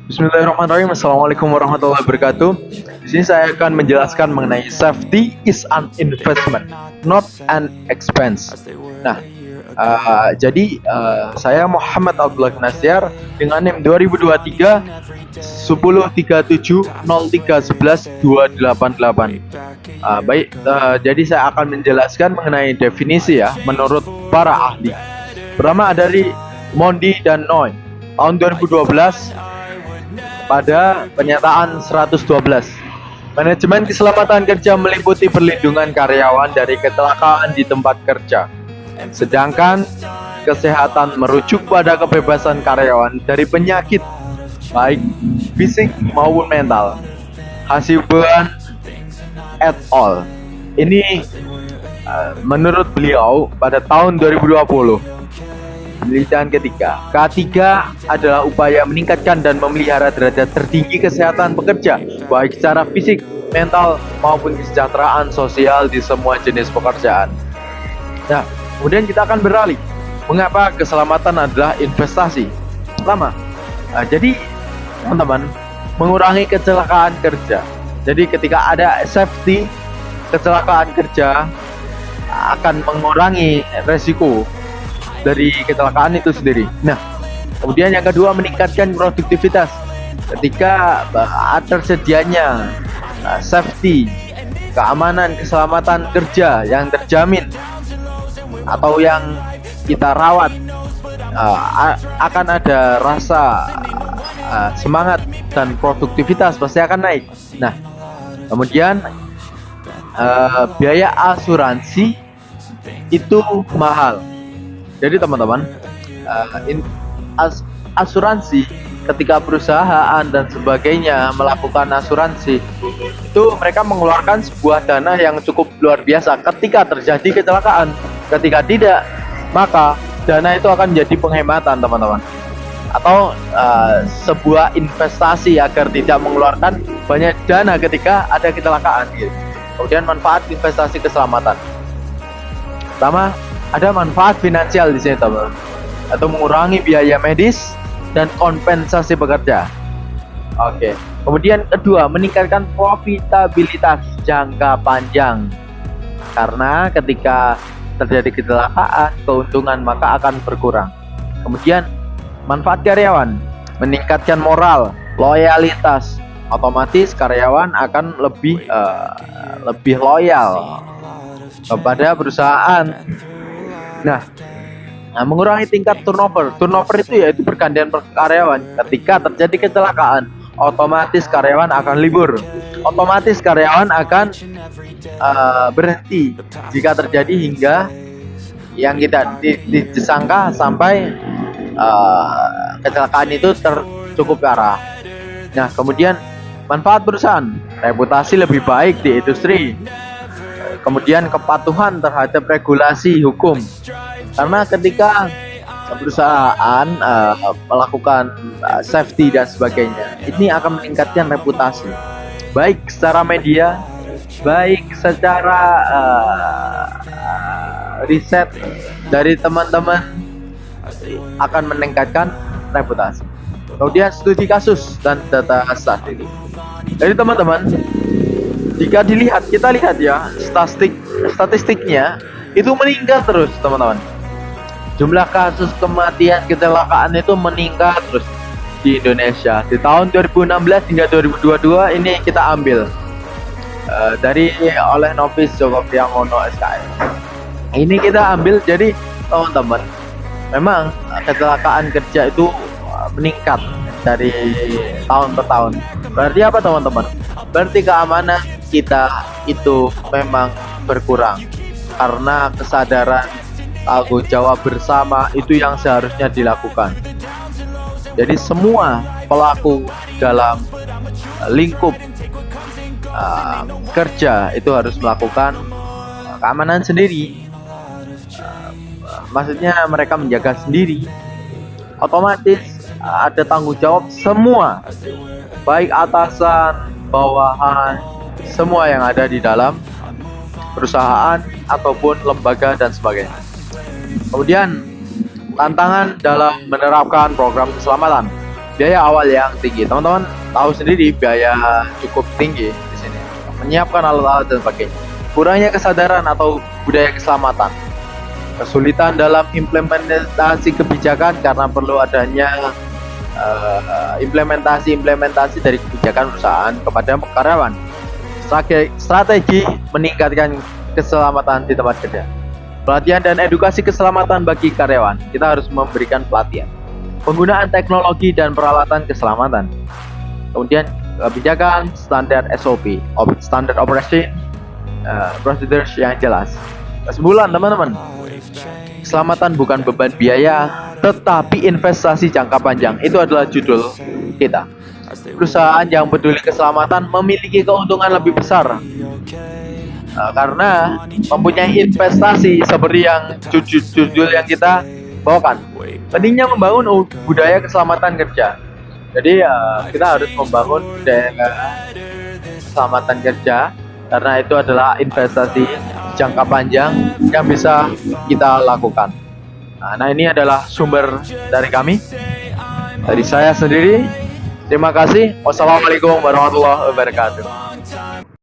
Bismillahirrahmanirrahim. Assalamualaikum warahmatullahi wabarakatuh. Di sini saya akan menjelaskan mengenai safety is an investment, not an expense. Nah, saya Muhammad Abdullah Nasyar dengan NIM 2023 1037 03 11 288. Jadi saya akan menjelaskan mengenai definisi ya menurut para ahli. Pertama dari Mondi dan Noy tahun 2012 pada pernyataan 112. Manajemen keselamatan kerja meliputi perlindungan karyawan dari kecelakaan di tempat kerja. Sedangkan kesehatan merujuk pada kebebasan karyawan dari penyakit baik fisik maupun mental. Hasibuan et al. Ini menurut beliau pada tahun 2020. Penelitian ketiga. Ketiga adalah upaya meningkatkan dan memelihara derajat tertinggi kesehatan pekerja, baik secara fisik, mental, maupun kesejahteraan sosial di semua jenis pekerjaan. Nah, kemudian kita akan beralih. Mengapa keselamatan adalah investasi? Pertama, jadi teman-teman, mengurangi kecelakaan kerja. Jadi ketika ada safety, kecelakaan kerja akan mengurangi resiko dari kecelakaan itu sendiri. Nah, kemudian yang kedua meningkatkan produktivitas. Ketika tersedianya safety, keamanan, keselamatan kerja yang terjamin atau yang kita rawat, akan ada rasa semangat dan produktivitas pasti akan naik. Nah, kemudian biaya asuransi itu mahal. Jadi teman-teman, asuransi ketika perusahaan dan sebagainya melakukan asuransi itu mereka mengeluarkan sebuah dana yang cukup luar biasa ketika terjadi kecelakaan. Ketika tidak, maka dana itu akan menjadi penghematan teman-teman, atau sebuah investasi agar tidak mengeluarkan banyak dana ketika ada kecelakaan gitu. Kemudian manfaat investasi keselamatan. Pertama, ada manfaat finansial di sini teman-teman, atau mengurangi biaya medis dan kompensasi pekerja. Oke. Kemudian kedua, meningkatkan profitabilitas jangka panjang. Karena ketika terjadi kecelakaan, keuntungan maka akan berkurang. Kemudian manfaat karyawan, meningkatkan moral, loyalitas. Otomatis karyawan akan lebih loyal kepada perusahaan. Nah, mengurangi tingkat turnover. Turnover itu yaitu pergantian karyawan. Ketika terjadi kecelakaan, otomatis karyawan akan libur. Otomatis karyawan akan berhenti jika terjadi hingga yang kita disangka sampai kecelakaan itu cukup parah. Nah, kemudian manfaat perusahaan, reputasi lebih baik di industri. Kemudian kepatuhan terhadap regulasi hukum, karena ketika perusahaan melakukan safety dan sebagainya, ini akan meningkatkan reputasi baik secara media, baik secara riset dari teman-teman, akan meningkatkan reputasi. Kemudian studi kasus dan data statistik. Jadi teman-teman, jika kita lihat ya statistiknya itu meningkat terus teman-teman. Jumlah kasus kematian kecelakaan itu meningkat terus di Indonesia. Di tahun 2016 hingga 2022 ini kita ambil dari oleh Novis Joko Priangono SKS. Ini kita ambil, jadi teman-teman, memang kecelakaan kerja itu meningkat dari tahun ke tahun. Berarti apa teman-teman? Berarti keamanan kita itu memang berkurang, karena kesadaran tanggung jawab bersama itu yang seharusnya dilakukan. Jadi semua pelaku dalam lingkup kerja itu harus melakukan keamanan sendiri. Maksudnya mereka menjaga sendiri. Otomatis ada tanggung jawab semua, baik atasan, bawahan, semua yang ada di dalam perusahaan ataupun lembaga dan sebagainya. Kemudian tantangan dalam menerapkan program keselamatan. biaya awal yang tinggi. Teman-teman tahu sendiri biaya cukup tinggi di sini. Menyiapkan alat-alat dan sebagainya. Kurangnya kesadaran atau budaya keselamatan. Kesulitan dalam implementasi kebijakan karena perlu adanya implementasi dari kebijakan perusahaan kepada karyawan. Strategi meningkatkan keselamatan di tempat kerja. Pelatihan dan edukasi keselamatan bagi karyawan. Kita harus memberikan pelatihan. Penggunaan teknologi dan peralatan keselamatan. Kemudian kebijakan standar SOP, standard operation, procedures yang jelas. Kesimpulan teman-teman, keselamatan bukan beban biaya, tetapi investasi jangka panjang. Itu adalah judul kita. Perusahaan yang peduli keselamatan memiliki keuntungan lebih besar karena mempunyai investasi seperti yang judul yang kita bawakan. Pentingnya membangun budaya keselamatan kerja. Jadi kita harus membangun budaya keselamatan kerja karena itu adalah investasi jangka panjang yang bisa kita lakukan. Nah, ini adalah sumber dari kami, dari saya sendiri. Terima kasih. Wassalamualaikum warahmatullahi wabarakatuh.